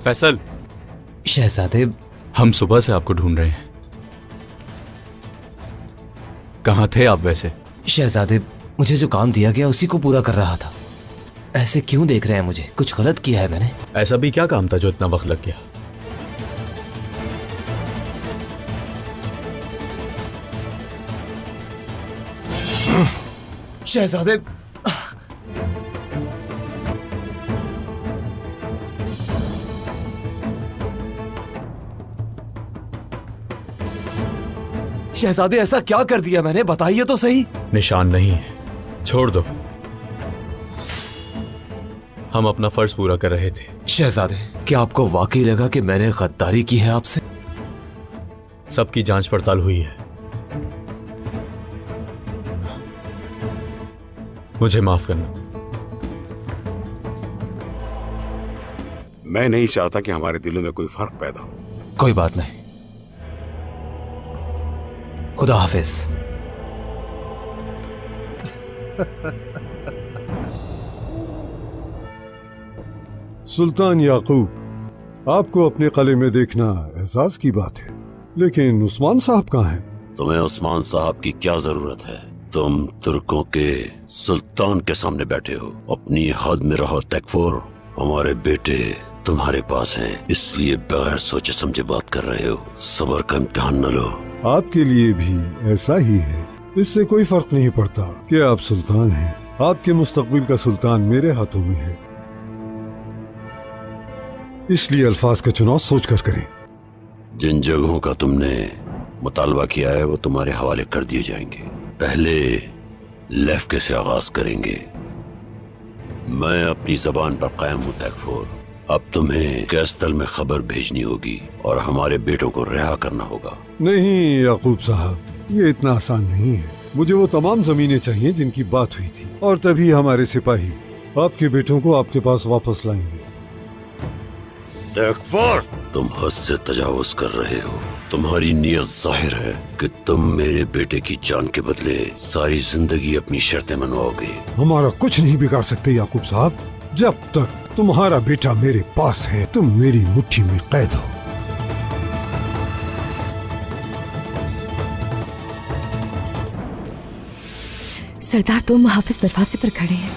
फैसल। शहजादे, हम सुबह से आपको ढूंढ रहे हैं। कहाँ थे आप वैसे? शहजादे, मुझे जो काम दिया गया उसी को पूरा कर रहा था। ऐसे क्यों देख रहे हैं मुझे? कुछ गलत किया है मैंने? ऐसा भी क्या काम था जो इतना वक्त लग गया? शहजादे, शहजादे ऐसा क्या कर दिया मैंने? बताइए तो सही। निशान नहीं है, छोड़ दो। हम अपना फर्ज पूरा कर रहे थे। शहजादे, क्या आपको वाकई लगा कि मैंने गद्दारी की है आपसे? सबकी जांच पड़ताल हुई है। मुझे माफ करना। मैं नहीं चाहता कि हमारे दिलों में कोई फर्क पैदा हो। कोई बात नहीं। खुदा हाफिज। सुल्तान याकूब, आपको अपने कले में देखना एहसास की बात है, लेकिन उस्मान साहब कहाँ हैं? तुम्हें उस्मान साहब की क्या जरूरत है? तुम तुर्कों के सुल्तान के सामने बैठे हो। अपनी हद में रहो तकफुर। हमारे बेटे तुम्हारे पास हैं, इसलिए बगैर सोचे समझे बात कर रहे हो। सब्र का इम्तिहान न लो। आपके लिए भी ऐसा ही है। इससे कोई फर्क नहीं पड़ता कि आप सुल्तान हैं। आपके मुस्तकबिल का सुल्तान मेरे हाथों में है, इसलिए अल्फाज का चुनाव सोचकर करें। जिन जगहों का तुमने मुतालबा किया है वो तुम्हारे हवाले कर दिए जाएंगे। पहले लेफ्के से आगाज करेंगे। मैं अपनी जबान पर कायम हूँ तकफुर। अब तुम्हें कैस्तल में खबर भेजनी होगी और हमारे बेटों को रिहा करना होगा। नहीं याकूब साहब, ये इतना आसान नहीं है। मुझे वो तमाम जमीनें चाहिए जिनकी बात हुई थी, और तभी हमारे सिपाही आपके बेटों को आपके पास वापस लाएंगे। तकफुर, तुम हद से तजावुज कर रहे हो। तुम्हारी नीयत जाहिर है कि तुम मेरे बेटे की जान के बदले सारी जिंदगी अपनी शर्तें मनवाओगे। हमारा कुछ नहीं बिगाड़ सकते याकूब साहब। जब तक तुम्हारा बेटा मेरे पास है, तुम मेरी मुट्ठी में कैद हो। सरदार, दो मुहाफिज दरवाजे पर खड़े हैं।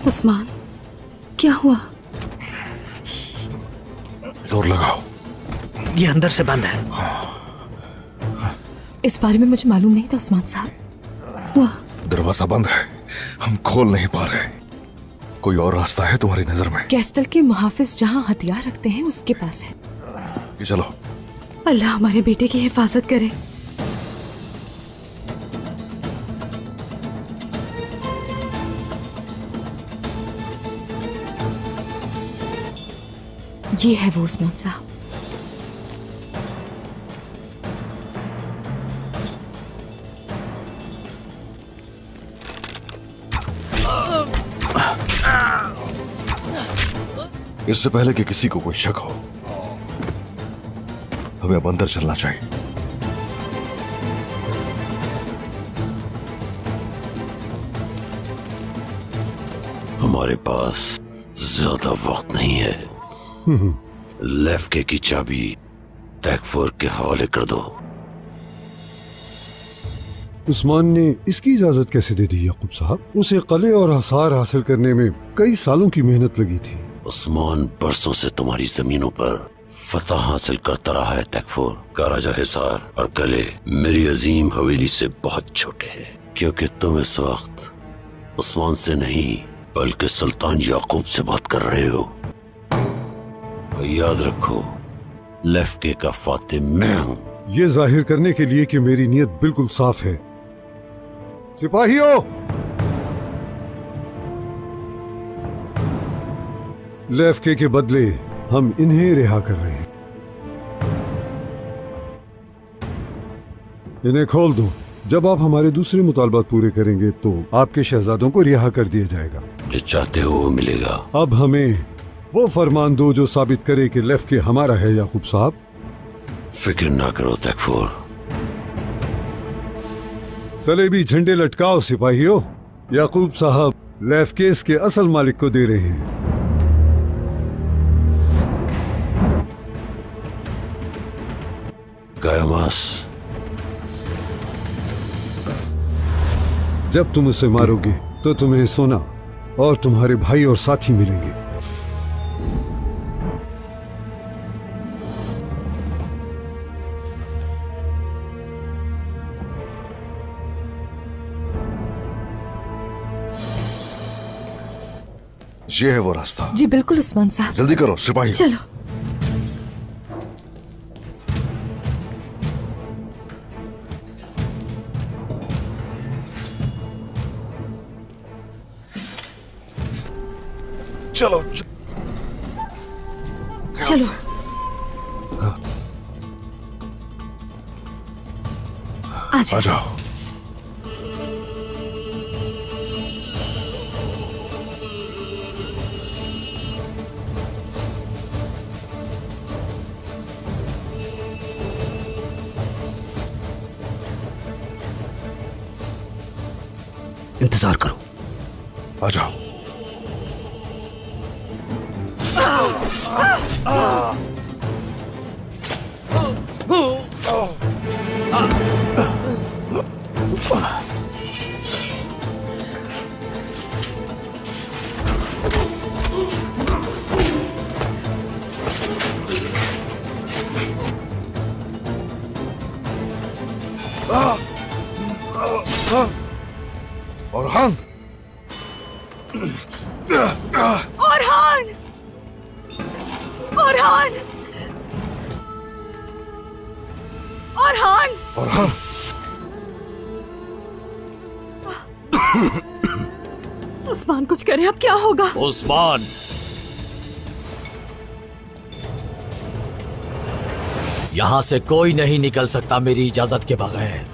उस्मान, क्या हुआ? जोर लगाओ। ये अंदर से बंद है। इस बारे में मुझे मालूम नहीं था उस्मान साहब। हुआ? दरवाजा बंद है, हम खोल नहीं पा रहे। कोई और रास्ता है तुम्हारी नजर में? कैस्टल के मुहाफिज जहाँ हथियार रखते हैं उसके पास है। ये चलो। अल्लाह हमारे बेटे की हिफाजत करे। ये है वो उस्मान साहब। इससे पहले कि किसी को कोई शक हो, हमें अब अंदर चलना चाहिए। हमारे पास ज्यादा वक्त नहीं है। लेफ्के की चाबी तकफुर के हवाले कर दो। उस्मान ने इसकी इजाजत कैसे दे दी याकूब साहब? उसे कले और आसार हासिल करने में कई सालों की मेहनत लगी थी। उस्मान बरसों से तुम्हारी जमीनों पर फतह हासिल करता रहा है तकफुर। काराजा हिसार और कले मेरी अजीम हवेली से बहुत छोटे हैं, क्योंकि तुम इस वक्त उस्मान से नहीं बल्कि सुल्तान याकूब से बात कर रहे हो। और याद रखो, लेफ्के का फातिह मैं हूँ। ये जाहिर करने के लिए कि मेरी नीयत बिल्कुल साफ है। सिपाहियों, लेफ्के के बदले हम इन्हें रिहा कर रहे हैं। इन्हें खोल दो। जब आप हमारे दूसरे मुतालबात पूरे करेंगे तो आपके शहजादों को रिहा कर दिया जाएगा। जो चाहते हो वो मिलेगा। अब हमें वो फरमान दो जो साबित करे कि लेफ्के हमारा है याकूब साहब। फिक्र ना करो तकफुर। सलेबी झंडे लटकाओ सिपाहियों। याकूब साहब लैफ केस के असल मालिक को दे रहे हैं। कायमास, जब तुम उसे मारोगे तो तुम्हें सोना और तुम्हारे भाई और साथी मिलेंगे। ये है वो रास्ता। जी बिल्कुल उस्मान साहब। जल्दी करो सिपाही। चलो। चलो चलो। आ जाओ। इंतजार करो। आ जाओ। औरहान, औरहान, औरहान, औरहान, औरहान। उस्मान कुछ करे, अब क्या होगा? उस्मान, यहां से कोई नहीं निकल सकता मेरी इजाजत के बगैर।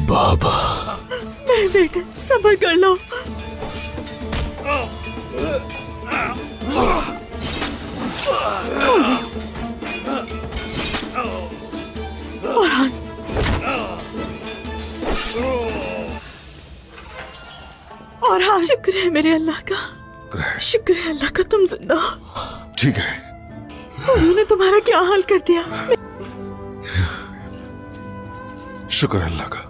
बाबा, मेरे बेटे सब्र कर लो। औरहान, औरहान, शुक्र है मेरे अल्लाह का, शुक्र है अल्लाह का तुम जिंदा हो। ठीक है। उन्होंने तुम्हारा क्या हाल कर दिया? शुक्र है अल्लाह का।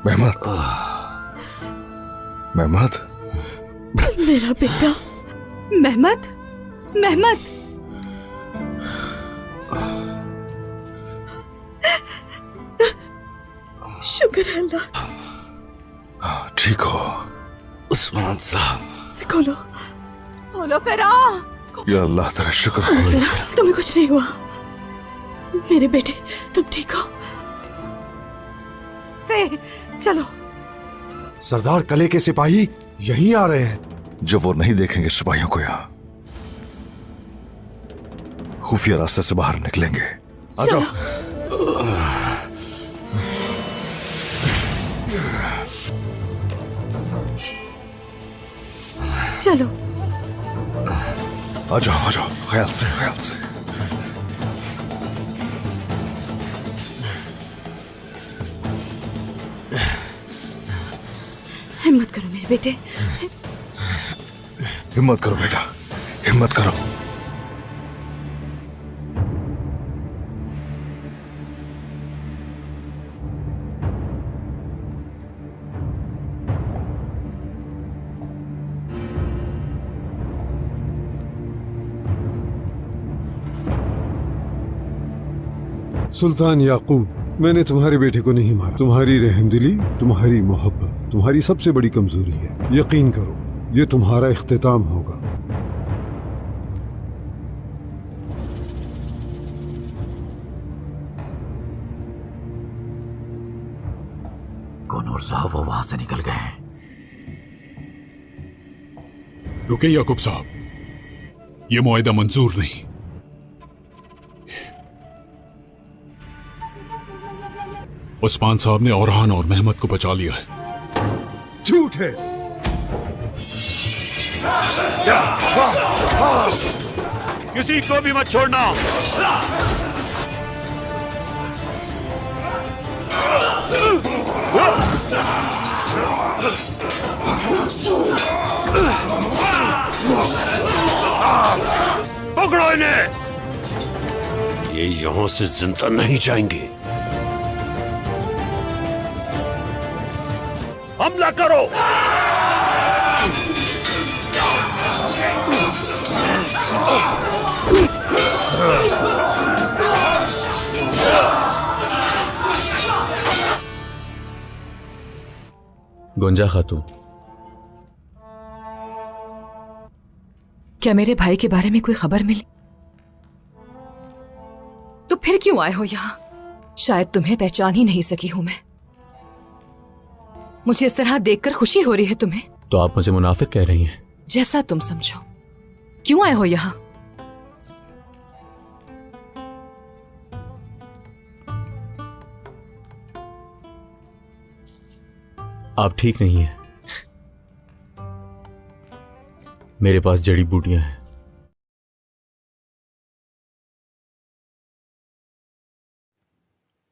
मेहमद, मेहमद, मेरा बेटा मेहमद, मेहमद, शुक्र है अल्लाह। ठीक हो? उस्मान साहब। खोलो, खोलो फेरा। या अल्लाह तेरा शुक्र है। तुम्हें कुछ नहीं हुआ मेरे बेटे, तुम ठीक हो? चलो। सरदार कले के सिपाही यहीं आ रहे हैं। जब वो नहीं देखेंगे सिपाहियों को यहाँ, खुफिया रास्ते से बाहर निकलेंगे। आ जाओ। चलो। आ जाओ, आ जाओ, ख्याल से, ख्याल से। हिम्मत करो मेरे बेटे, हिम्मत करो बेटा, हिम्मत करो। सुल्तान याकूब, मैंने तुम्हारे बेटे को नहीं मारा। तुम्हारी रहमदिली, तुम्हारी मोहब्बत तुम्हारी सबसे बड़ी कमजोरी है। यकीन करो, ये तुम्हारा इख्तिताम होगा। कौनूर साहब वो वहां से निकल गए हैं। रुके याकूब साहब, ये मुआहिदा मंजूर नहीं। उस्मान साहब ने औरहान और मेहमद को बचा लिया है। झूठ है। किसी को भी मत छोड़ना। पकड़ो इन्हें। ये यहां से जिंदा नहीं जाएंगे। हमला करो। गुंजा खातून, क्या मेरे भाई के बारे में कोई खबर मिली? तो फिर क्यों आए हो यहाँ? शायद तुम्हें पहचान ही नहीं सकी हूं मैं। मुझे इस तरह देखकर खुशी हो रही है तुम्हें? तो आप मुझे मुनाफिक कह रही हैं? जैसा तुम समझो। क्यों आए हो यहाँ? आप ठीक नहीं हैं। मेरे पास जड़ी बूटियां हैं।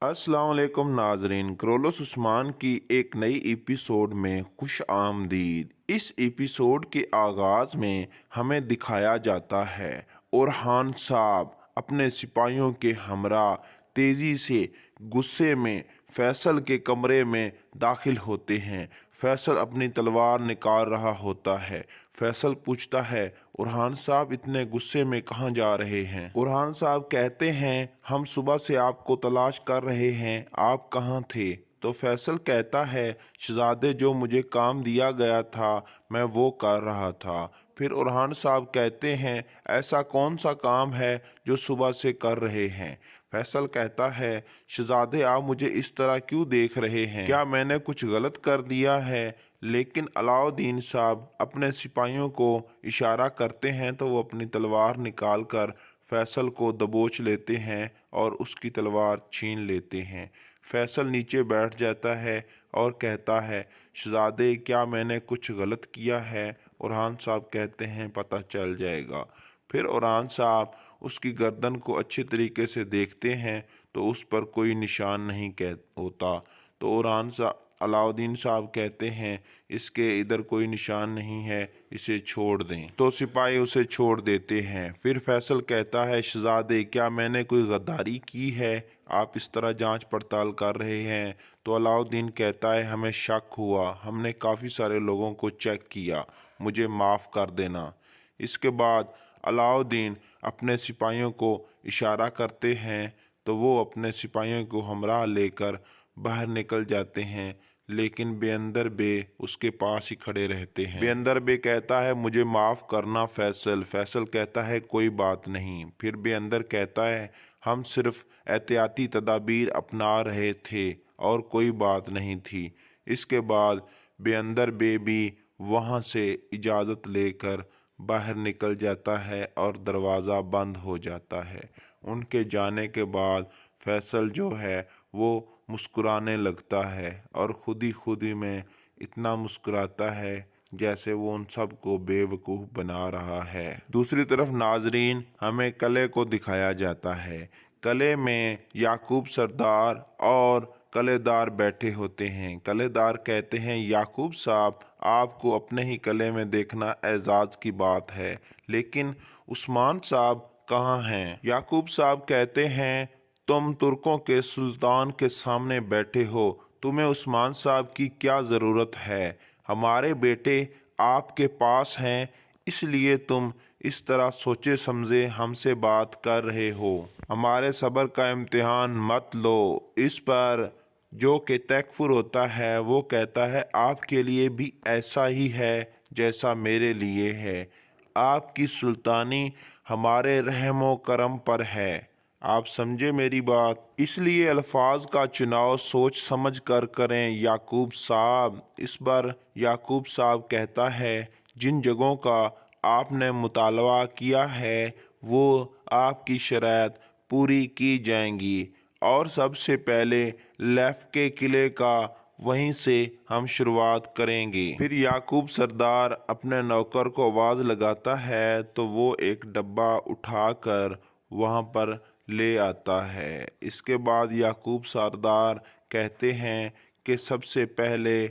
अस्सलाम वालेकुम नाजरीन, क्रोलोस उस्मान की एक नई एपिसोड में खुश आमदीद। इस एपिसोड के आगाज़ में हमें दिखाया जाता है औरहान साहब अपने सिपाहियों के हमरा तेज़ी से गुस्से में फैसल के कमरे में दाखिल होते हैं। फैसल अपनी तलवार निकाल रहा होता है। फैसल पूछता है, औरहान साहब इतने गुस्से में कहाँ जा रहे हैं? औरहान साहब कहते हैं, हम सुबह से आपको तलाश कर रहे हैं, आप कहाँ थे? तो फैसल कहता है, शहजादे जो मुझे काम दिया गया था मैं वो कर रहा था। फिर औरहान साहब कहते हैं, ऐसा कौन सा काम है जो सुबह से कर रहे हैं? फैसल कहता है, शहजादे आप मुझे इस तरह क्यों देख रहे हैं? क्या मैंने कुछ गलत कर दिया है? लेकिन अलाउद्दीन साहब अपने सिपाहियों को इशारा करते हैं तो वो अपनी तलवार निकाल कर फैसल को दबोच लेते हैं और उसकी तलवार छीन लेते हैं। फैसल नीचे बैठ जाता है और कहता है, शहजादे क्या मैंने कुछ गलत किया है? औरहान साहब कहते हैं, पता चल जाएगा। फिर औरहान साहब उसकी गर्दन को अच्छे तरीके से देखते हैं तो उस पर कोई निशान नहीं होता। तो औरहान साहब अलाउद्दीन साहब कहते हैं, इसके इधर कोई निशान नहीं है, इसे छोड़ दें। तो सिपाही उसे छोड़ देते हैं। फिर फैसल कहता है, शहजादे क्या मैंने कोई गद्दारी की है? आप इस तरह जांच पड़ताल कर रहे हैं? तो अलाउद्दीन कहता है, हमें शक हुआ, हमने काफ़ी सारे लोगों को चेक किया, मुझे माफ़ कर देना। इसके बाद अलाउद्दीन अपने सिपाहियों को इशारा करते हैं तो वो अपने सिपाहियों को हमरा लेकर बाहर निकल जाते हैं, लेकिन बेअंदर बे उसके पास ही खड़े रहते हैं। बेअंदर बे कहता है, मुझे माफ़ करना फैसल। फैसल कहता है, कोई बात नहीं। फिर बेअंदर कहता है, हम सिर्फ एहतियाती तदाबीर अपना रहे थे और कोई बात नहीं थी। इसके बाद बेअंदर बे भी वहाँ से इजाज़त लेकर बाहर निकल जाता है और दरवाज़ा बंद हो जाता है। उनके जाने के बाद फैसल जो है वो मुस्कुराने लगता है और खुद ही में इतना मुस्कुराता है जैसे वो उन सब को बेवकूफ़ बना रहा है। दूसरी तरफ नाजरीन हमें कले को दिखाया जाता है। कले में याकूब सरदार और कलेदार बैठे होते हैं। कलेदार कहते हैं, याकूब साहब आपको अपने ही कले में देखना एजाज़ की बात है, लेकिन उस्मान साहब कहाँ हैं? याकूब साहब कहते हैं, तुम तुर्कों के सुल्तान के सामने बैठे हो, तुम्हें उस्मान साहब की क्या ज़रूरत है? हमारे बेटे आपके पास हैं, इसलिए तुम इस तरह सोचे समझे हमसे बात कर रहे हो। हमारे सब्र का इम्तिहान मत लो। इस पर जो कि तकफुर होता है वो कहता है, आपके लिए भी ऐसा ही है जैसा मेरे लिए है। आपकी सुल्तानी हमारे रहमो करम पर है। आप समझे मेरी बात? इसलिए अल्फाज का चुनाव सोच समझ कर करें याकूब साहब। इस बार याकूब साहब कहता है, जिन जगहों का आपने मुतालवा किया है वो आपकी शराइत पूरी की जाएंगी। और सबसे पहले लेफ के किले का वहीं से हम शुरुआत करेंगे। फिर याकूब सरदार अपने नौकर को आवाज़ लगाता है तो वो एक डब्बा उठाकर वहाँ पर ले आता है। इसके बाद याकूब सरदार कहते हैं कि सबसे पहले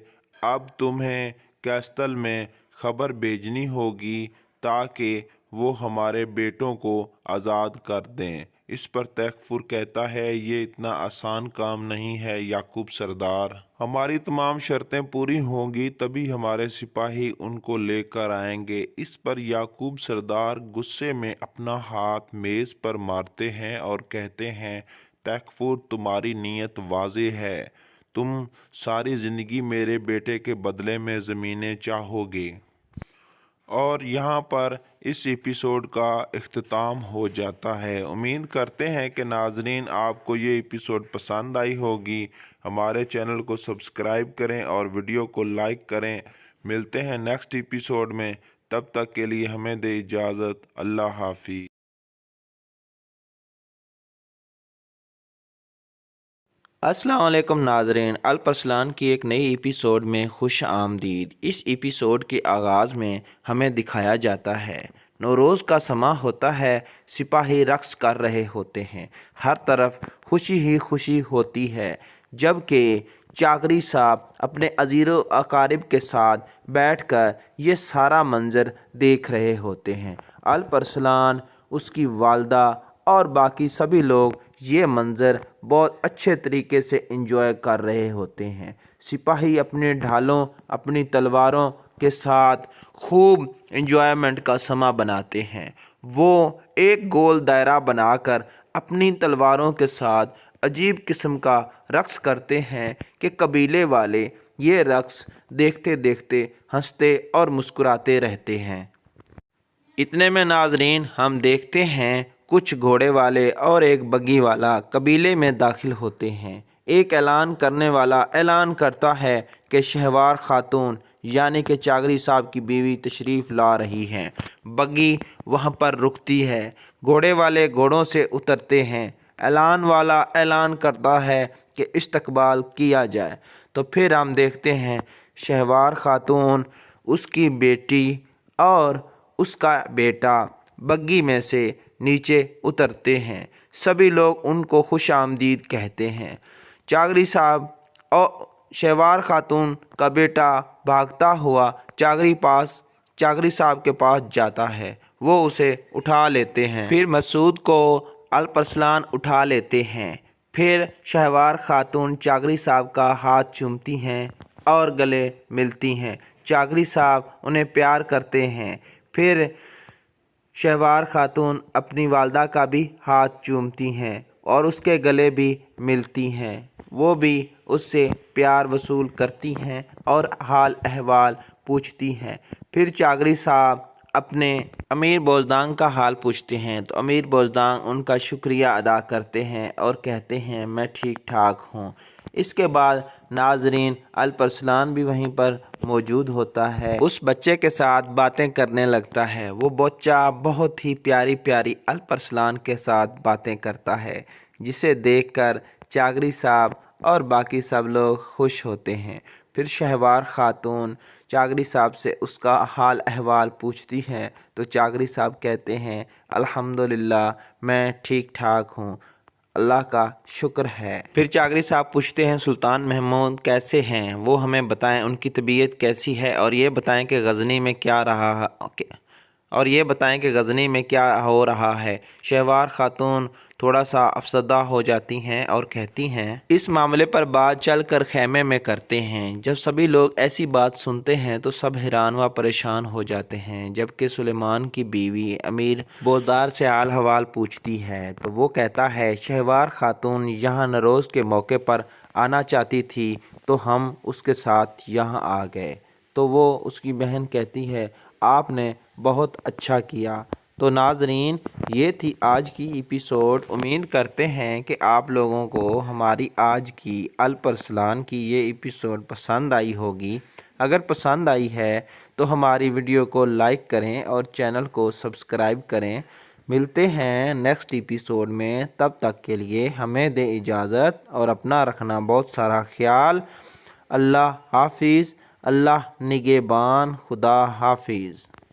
अब तुम्हें कैस्टल में खबर भेजनी होगी ताकि वो हमारे बेटों को आज़ाद कर दें। इस पर तैकफुर कहता है, ये इतना आसान काम नहीं है याकूब सरदार, हमारी तमाम शर्तें पूरी होंगी तभी हमारे सिपाही उनको लेकर आएंगे। इस पर याकूब सरदार गुस्से में अपना हाथ मेज़ पर मारते हैं और कहते हैं, तैकफुर तुम्हारी नीयत वाज़ेह है, तुम सारी ज़िंदगी मेरे बेटे के बदले में ज़मीनें चाहोगे। और यहाँ पर इस एपिसोड का इख्तिताम हो जाता है। उम्मीद करते हैं कि नाजरीन आपको ये एपिसोड पसंद आई होगी। हमारे चैनल को सब्सक्राइब करें और वीडियो को लाइक करें। मिलते हैं नेक्स्ट एपिसोड में, तब तक के लिए हमें दे इजाज़त। अल्लाह हाफिज़। अस्सलाम वालेकुम नाज़रीन, अल-परसलान की एक नई एपिसोड में खुश आमदीद। इस एपिसोड के आगाज़ में हमें दिखाया जाता है नौरोज़ का समा होता है, सिपाही रक़्स कर रहे होते हैं, हर तरफ खुशी ही खुशी होती है। जबकि चाकरी साहब अपने अजीज़ो अकारिब के साथ बैठकर ये सारा मंज़र देख रहे होते हैं। अल-परसलान, उसकी वालदा और बाकी सभी लोग ये मंज़र बहुत अच्छे तरीके से एंजॉय कर रहे होते हैं। सिपाही अपने ढालों, अपनी तलवारों के साथ खूब एंजॉयमेंट का समा बनाते हैं। वो एक गोल दायरा बनाकर अपनी तलवारों के साथ अजीब किस्म का रक़्स करते हैं कि कबीले वाले ये रक़्स देखते देखते हंसते और मुस्कुराते रहते हैं। इतने में नाजरीन हम देखते हैं कुछ घोड़े वाले और एक बग्गी वाला कबीले में दाखिल होते हैं। एक ऐलान करने वाला ऐलान करता है कि शहवार खातून यानी कि चागरी साहब की बीवी तशरीफ़ ला रही हैं। बग्गी वहाँ पर रुकती है, घोड़े वाले घोड़ों से उतरते हैं। ऐलान वाला ऐलान करता है कि इस्तकबाल किया जाए। तो फिर हम देखते हैं शहवार खातून, उसकी बेटी और उसका बेटा बग्गी में से नीचे उतरते हैं। सभी लोग उनको खुश आमदीद कहते हैं। चागरी साहब और शहवार खातून का बेटा भागता हुआ चागरी साहब के पास जाता है। वो उसे उठा लेते हैं। फिर मसूद को अल-परसलान उठा लेते हैं। फिर शहवार खातून चागरी साहब का हाथ चूमती हैं और गले मिलती हैं। चागरी साहब उन्हें प्यार करते हैं। फिर शहवार खातून अपनी वालदा का भी हाथ चूमती हैं और उसके गले भी मिलती हैं। वो भी उससे प्यार वसूल करती हैं और हाल अहवाल पूछती हैं। फिर चागरी साहब अपने अमीर बोजदांग का हाल पूछते हैं तो अमीर बोजदांग उनका शुक्रिया अदा करते हैं और कहते हैं मैं ठीक ठाक हूँ। इसके बाद नाजरीन अल-परसलान भी वहीं पर मौजूद होता है। उस बच्चे के साथ बातें करने लगता है। वो बच्चा बहुत ही प्यारी प्यारी अल-परसलान के साथ बातें करता है, जिसे देखकर चागरी साहब और बाकी सब लोग खुश होते हैं। फिर शहवार खातून चागरी साहब से उसका हाल अहवाल पूछती हैं तो चागरी साहब कहते हैं अल्हम्दुलिल्लाह मैं ठीक ठाक हूँ, अल्लाह का शुक्र है। फिर चागरी साहब पूछते हैं सुल्तान महमूद कैसे हैं, वो हमें बताएं, उनकी तबीयत कैसी है और ये बताएं कि गज़नी में क्या हो रहा है। शहवार खातून थोड़ा सा अफसरदा हो जाती हैं और कहती हैं इस मामले पर बात चल कर खैमे में करते हैं। जब सभी लोग ऐसी बात सुनते हैं तो सब हैरान व परेशान हो जाते हैं। जबकि सुलेमान की बीवी अमीर बोजदार से हाल हवाल पूछती है तो वो कहता है शहवार खातून यहाँ नरोज़ के मौके पर आना चाहती थी तो हम उसके साथ यहाँ आ गए। तो वो उसकी बहन कहती है आपने बहुत अच्छा किया। तो नाजरीन ये थी आज की एपिसोड। उम्मीद करते हैं कि आप लोगों को हमारी आज की अल-परसलान की ये एपिसोड पसंद आई होगी। अगर पसंद आई है तो हमारी वीडियो को लाइक करें और चैनल को सब्सक्राइब करें। मिलते हैं नेक्स्ट एपिसोड में, तब तक के लिए हमें दे इजाज़त और अपना रखना बहुत सारा ख्याल। अल्लाह हाफिज़, अल्लाह निगहबान, खुदा हाफिज़।